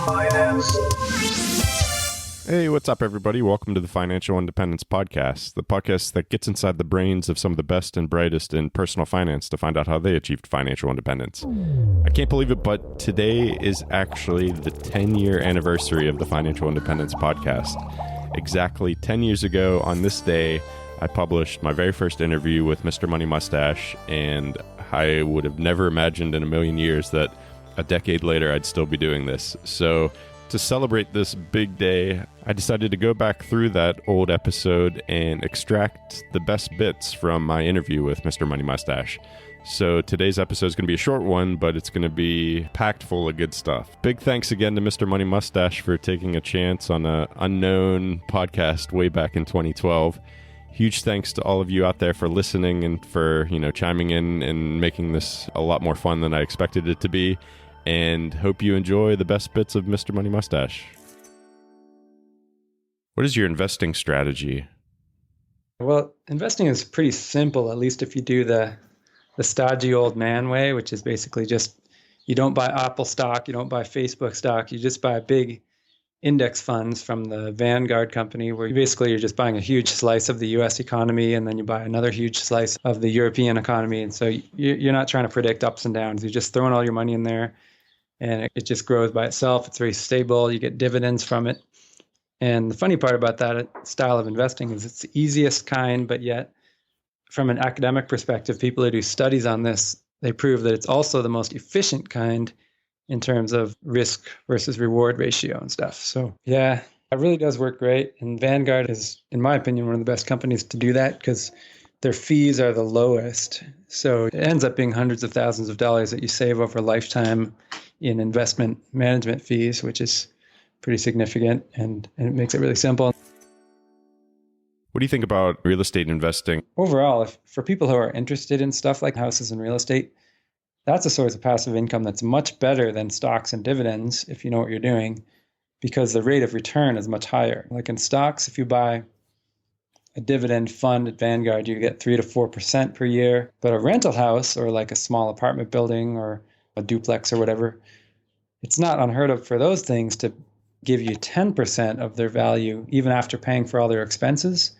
Finance. Hey, what's up, everybody? Welcome to the Financial Independence Podcast, the podcast that gets inside the brains of some of the best and brightest in personal finance to find out how they achieved financial independence. I can't believe it, but today is actually the 10-year anniversary of the Financial Independence Podcast. Exactly 10 years ago on this day, I published my very first interview with Mr. Money Mustache, and I would have never imagined in a million years that a decade later I'd still be doing this. So to celebrate this big day, I decided to go back through that old episode and extract the best bits from my interview with Mr. Money Mustache. So today's episode is going to be a short one, but it's going to be packed full of good stuff. Big thanks again to Mr. Money Mustache for taking a chance on an unknown podcast way back in 2012. Huge thanks to all of you out there for listening and for, chiming in and making this a lot more fun than I expected it to be. And hope you enjoy the best bits of Mr. Money Mustache. What is your investing strategy? Well, investing is pretty simple, at least if you do the stodgy old man way, which is basically just you don't buy Apple stock, you don't buy Facebook stock, you just buy big index funds from the Vanguard company, where you're just buying a huge slice of the US economy, and then you buy another huge slice of the European economy. And so you're not trying to predict ups and downs. You're just throwing all your money in there, and it just grows by itself. It's very stable. You get dividends from it. And the funny part about that style of investing is it's the easiest kind, but yet from an academic perspective, people who do studies on this, they prove that it's also the most efficient kind in terms of risk versus reward ratio and stuff. So yeah, it really does work great. And Vanguard is, in my opinion, one of the best companies to do that because their fees are the lowest. So it ends up being hundreds of thousands of dollars that you save over a lifetime in investment management fees, which is pretty significant, and it makes it really simple. What do you think about real estate investing? Overall, for people who are interested in stuff like houses and real estate, that's a source of passive income that's much better than stocks and dividends if you know what you're doing, because the rate of return is much higher. Like in stocks, if you buy a dividend fund at Vanguard, you get 3 to 4% per year. But a rental house or like a small apartment building or a duplex or whatever, it's not unheard of for those things to give you 10% of their value, even after paying for all their expenses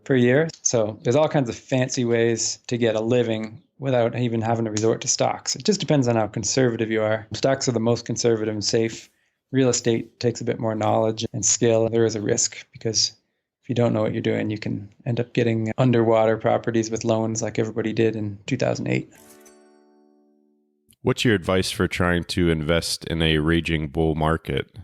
per year. So there's all kinds of fancy ways to get a living without even having to resort to stocks. It just depends on how conservative you are. Stocks are the most conservative and safe. Real estate takes a bit more knowledge and skill. There is a risk because if you don't know what you're doing, you can end up getting underwater properties with loans like everybody did in 2008. What's your advice for trying to invest in a raging bull market?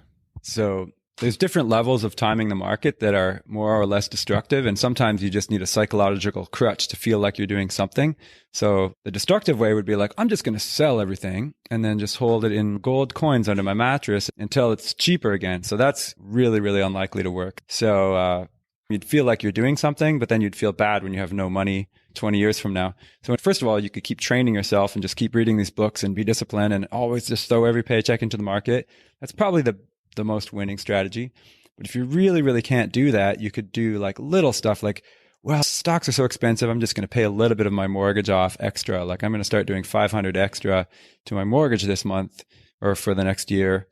So there's different levels of timing the market that are more or less destructive. And sometimes you just need a psychological crutch to feel like you're doing something. So the destructive way would be like, I'm just going to sell everything and then just hold it in gold coins under my mattress until it's cheaper again. So that's really, really unlikely to work. So you'd feel like you're doing something, but then you'd feel bad when you have no money 20 years from now. So first of all, you could keep training yourself and just keep reading these books and be disciplined and always just throw every paycheck into the market. That's probably the most winning strategy. But if you really, really can't do that, you could do like little stuff like, well, stocks are so expensive, I'm just going to pay a little bit of my mortgage off extra. Like I'm going to start doing $500 extra to my mortgage this month or for the next year.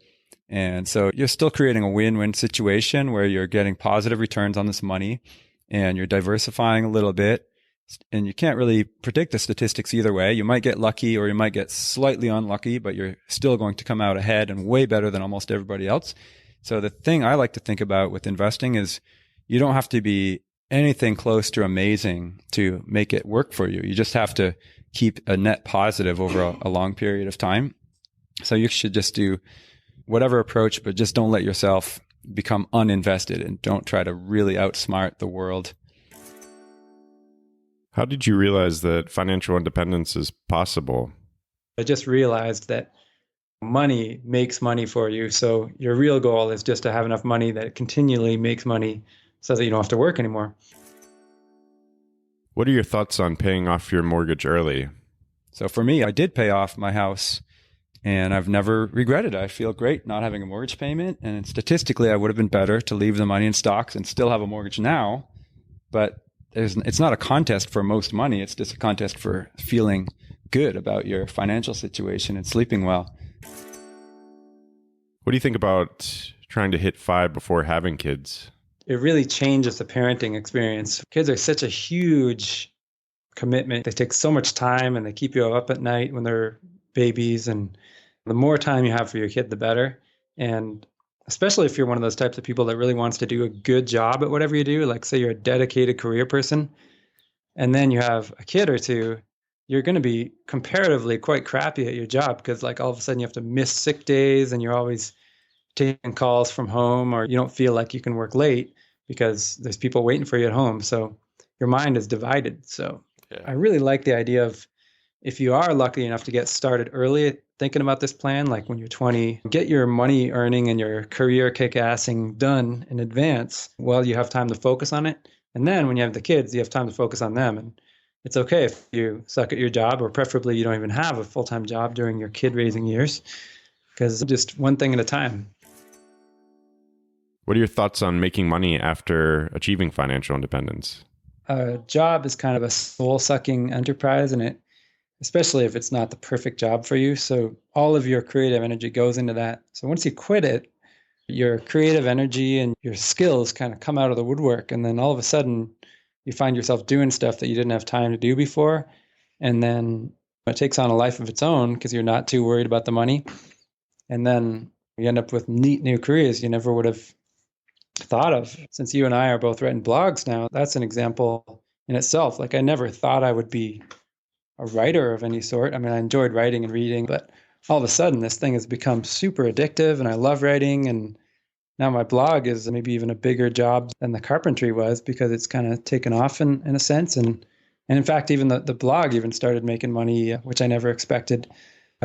And so you're still creating a win-win situation where you're getting positive returns on this money and you're diversifying a little bit. And you can't really predict the statistics either way. You might get lucky or you might get slightly unlucky, but you're still going to come out ahead and way better than almost everybody else. So the thing I like to think about with investing is you don't have to be anything close to amazing to make it work for you. You just have to keep a net positive over a long period of time. So you should just do whatever approach, but just don't let yourself become uninvested and don't try to really outsmart the world. How did you realize that financial independence is possible? I just realized that money makes money for you. So your real goal is just to have enough money that it continually makes money so that you don't have to work anymore. What are your thoughts on paying off your mortgage early? So for me, I did pay off my house and I've never regretted it. I feel great not having a mortgage payment. And statistically, I would have been better to leave the money in stocks and still have a mortgage now. But it's not a contest for most money. It's just a contest for feeling good about your financial situation and sleeping well. What do you think about trying to hit 5 before having kids? It really changes the parenting experience. Kids are such a huge commitment. They take so much time and they keep you up at night when they're babies. And the more time you have for your kid, the better. And especially if you're one of those types of people that really wants to do a good job at whatever you do, like say you're a dedicated career person, and then you have a kid or two, you're going to be comparatively quite crappy at your job because like all of a sudden you have to miss sick days and you're always taking calls from home, or you don't feel like you can work late because there's people waiting for you at home. So your mind is divided. So I really like the idea of, if you are lucky enough to get started early thinking about this plan, like when you're 20, get your money earning and your career kick-assing done in advance while you have time to focus on it. And then when you have the kids, you have time to focus on them. And it's okay if you suck at your job, or preferably you don't even have a full-time job during your kid-raising years, because just one thing at a time. What are your thoughts on making money after achieving financial independence? A job is kind of a soul-sucking enterprise, and it, especially if it's not the perfect job for you. So all of your creative energy goes into that. So once you quit it, your creative energy and your skills kind of come out of the woodwork. And then all of a sudden you find yourself doing stuff that you didn't have time to do before. And then it takes on a life of its own because you're not too worried about the money. And then you end up with neat new careers you never would have thought of. Since you and I are both writing blogs now, that's an example in itself. Like I never thought I would be a writer of any sort. I mean, I enjoyed writing and reading, but all of a sudden this thing has become super addictive and I love writing. And now my blog is maybe even a bigger job than the carpentry was, because it's kind of taken off in a sense. And in fact, even the blog even started making money, which I never expected.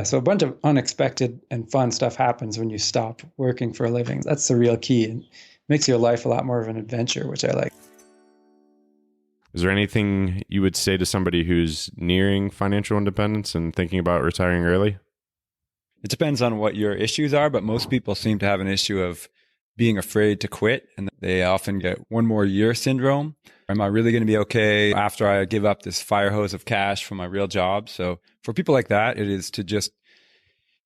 So a bunch of unexpected and fun stuff happens when you stop working for a living. That's the real key. It makes your life a lot more of an adventure, which I like. Is there anything you would say to somebody who's nearing financial independence and thinking about retiring early? It depends on what your issues are, but most people seem to have an issue of being afraid to quit, and they often get one more year syndrome. Am I really going to be okay after I give up this fire hose of cash from my real job? So for people like that, it is to just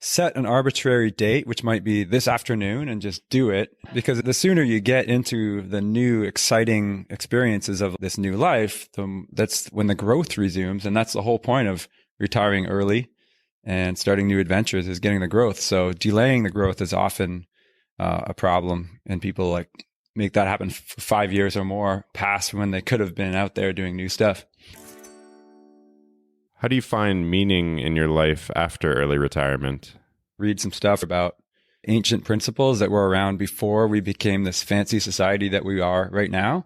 set an arbitrary date, which might be this afternoon, and just do it. Because the sooner you get into the new exciting experiences of this new life, that's when the growth resumes. And that's the whole point of retiring early and starting new adventures, is getting the growth. So delaying the growth is often a problem, and people like make that happen for 5 years or more past when they could have been out there doing new stuff. How do you find meaning in your life after early retirement? Read some stuff about ancient principles that were around before we became this fancy society that we are right now.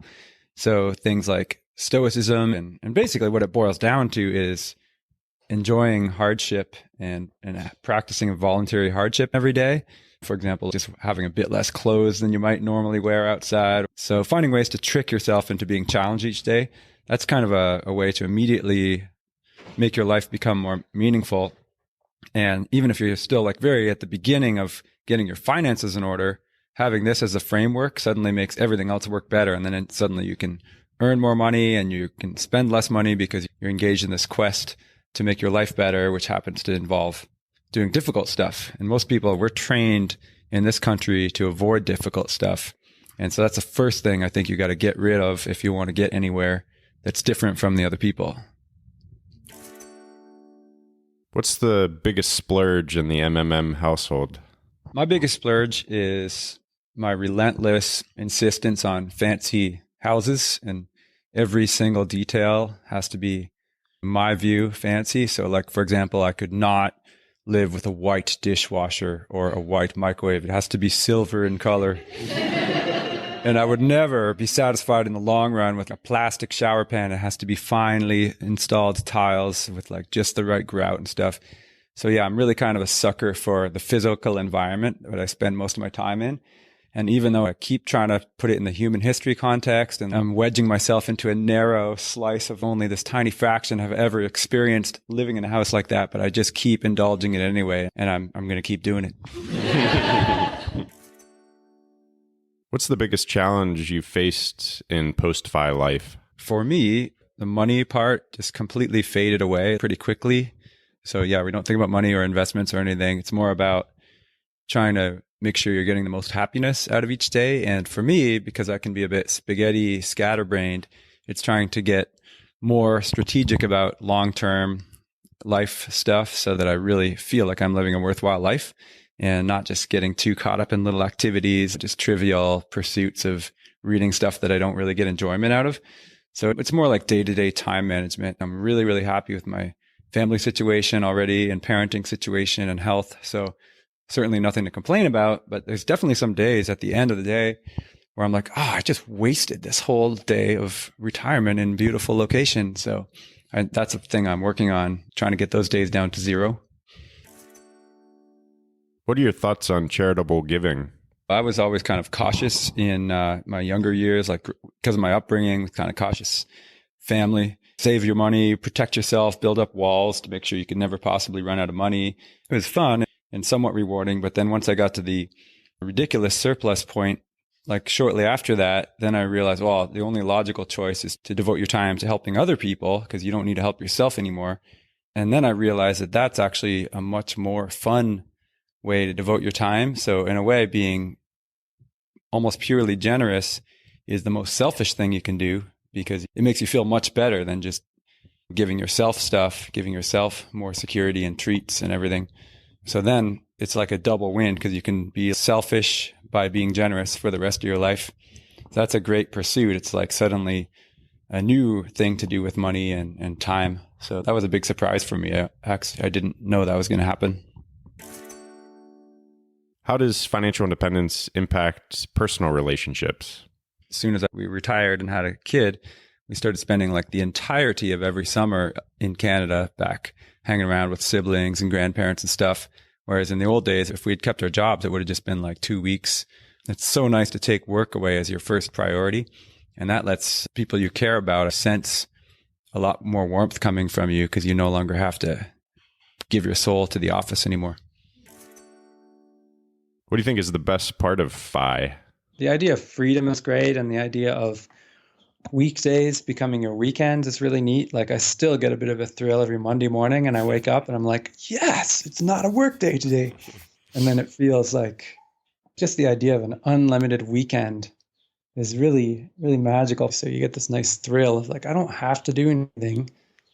So things like Stoicism, and basically what it boils down to is enjoying hardship and practicing a voluntary hardship every day. For example, just having a bit less clothes than you might normally wear outside. So finding ways to trick yourself into being challenged each day. That's kind of a way to immediately make your life become more meaningful. And even if you're still like very at the beginning of getting your finances in order, having this as a framework suddenly makes everything else work better. And then suddenly you can earn more money and you can spend less money because you're engaged in this quest to make your life better, which happens to involve doing difficult stuff. And most people, we're trained in this country to avoid difficult stuff. And so that's the first thing I think you got to get rid of if you want to get anywhere that's different from the other people. What's the biggest splurge in the MMM household? My biggest splurge is my relentless insistence on fancy houses, and every single detail has to be, in my view, fancy. So like, for example, I could not live with a white dishwasher or a white microwave. It has to be silver in color. And I would never be satisfied in the long run with a plastic shower pan. It has to be finely installed tiles with like just the right grout and stuff. So yeah, I'm really kind of a sucker for the physical environment that I spend most of my time in. And even though I keep trying to put it in the human history context, and I'm wedging myself into a narrow slice of only this tiny fraction I've ever experienced living in a house like that, but I just keep indulging it anyway, and I'm going to keep doing it. What's the biggest challenge you faced in post-fi life? For me, the money part just completely faded away pretty quickly. So yeah, we don't think about money or investments or anything. It's more about trying to make sure you're getting the most happiness out of each day. And for me, because I can be a bit spaghetti scatterbrained, it's trying to get more strategic about long-term life stuff so that I really feel like I'm living a worthwhile life and not just getting too caught up in little activities, just trivial pursuits of reading stuff that I don't really get enjoyment out of. So it's more like day-to-day time management. I'm really, really happy with my family situation already and parenting situation and health. So certainly nothing to complain about, but there's definitely some days at the end of the day where I'm like, oh, I just wasted this whole day of retirement in a beautiful location. So that's a thing I'm working on, trying to get those days down to 0. What are your thoughts on charitable giving? I was always kind of cautious in my younger years, like because of my upbringing, kind of cautious family. Save your money, protect yourself, build up walls to make sure you could never possibly run out of money. It was fun and somewhat rewarding. But then once I got to the ridiculous surplus point, like shortly after that, then I realized, well, the only logical choice is to devote your time to helping other people because you don't need to help yourself anymore. And then I realized that that's actually a much more fun way to devote your time. So in a way, being almost purely generous is the most selfish thing you can do because it makes you feel much better than just giving yourself stuff, giving yourself more security and treats and everything. So then it's like a double win because you can be selfish by being generous for the rest of your life. So that's a great pursuit. It's like suddenly a new thing to do with money and time. So that was a big surprise for me. I didn't know that was going to happen. How does financial independence impact personal relationships? As soon as we retired and had a kid, we started spending like the entirety of every summer in Canada back hanging around with siblings and grandparents and stuff. Whereas in the old days, if we had kept our jobs, it would have just been like 2 weeks. It's so nice to take work away as your first priority. And that lets people you care about sense a lot more warmth coming from you because you no longer have to give your soul to the office anymore. What do you think is the best part of FI? The idea of freedom is great, and the idea of weekdays becoming your weekends is really neat. Like I still get a bit of a thrill every Monday morning and I wake up and I'm like, yes, it's not a work day today. And then it feels like just the idea of an unlimited weekend is really, really magical. So you get this nice thrill of like, I don't have to do anything,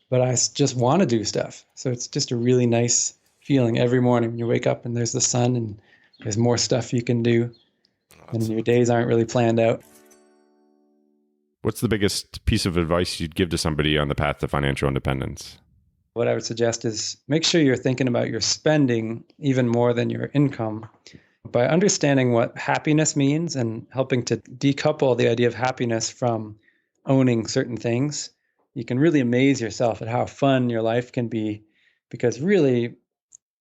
but I just want to do stuff. So it's just a really nice feeling every morning when you wake up and there's the sun and there's more stuff you can do and your days aren't really planned out. What's the biggest piece of advice you'd give to somebody on the path to financial independence? What I would suggest is make sure you're thinking about your spending even more than your income. By understanding what happiness means and helping to decouple the idea of happiness from owning certain things, you can really amaze yourself at how fun your life can be. Because really,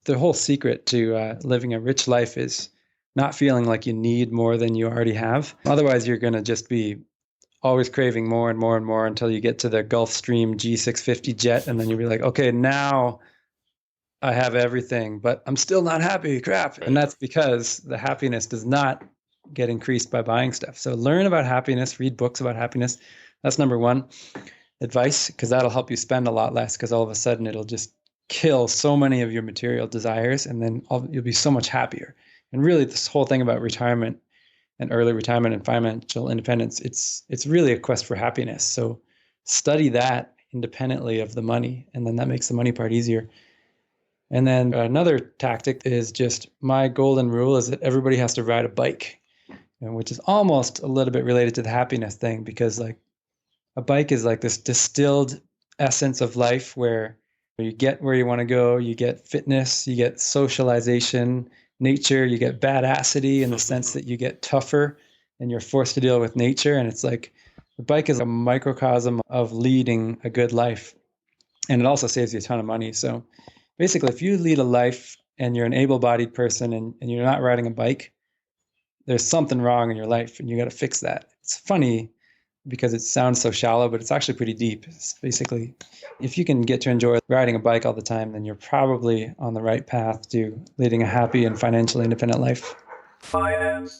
the whole secret to living a rich life is not feeling like you need more than you already have. Otherwise, you're going to just be always craving more and more and more until you get to the Gulfstream G650 jet. And then you'll be like, okay, now I have everything, but I'm still not happy. Crap. And that's because the happiness does not get increased by buying stuff. So learn about happiness, read books about happiness. That's number one advice, because that'll help you spend a lot less, because all of a sudden it'll just kill so many of your material desires, and then you'll be so much happier. And really, this whole thing about retirement and early retirement and financial independence, it's really a quest for happiness. So study that independently of the money, and then that makes the money part easier. And then another tactic is just, my golden rule is that everybody has to ride a bike, which is almost a little bit related to the happiness thing, because like a bike is like this distilled essence of life where you get where you want to go, you get fitness, you get socialization, nature, you get badassity in the sense that you get tougher and you're forced to deal with nature. And it's like the bike is a microcosm of leading a good life. And it also saves you a ton of money. So basically, if you lead a life and you're an able-bodied person and you're not riding a bike, there's something wrong in your life and you got to fix that. It's funny because it sounds so shallow, but it's actually pretty deep. It's basically, if you can get to enjoy riding a bike all the time, then you're probably on the right path to leading a happy and financially independent life. Finance.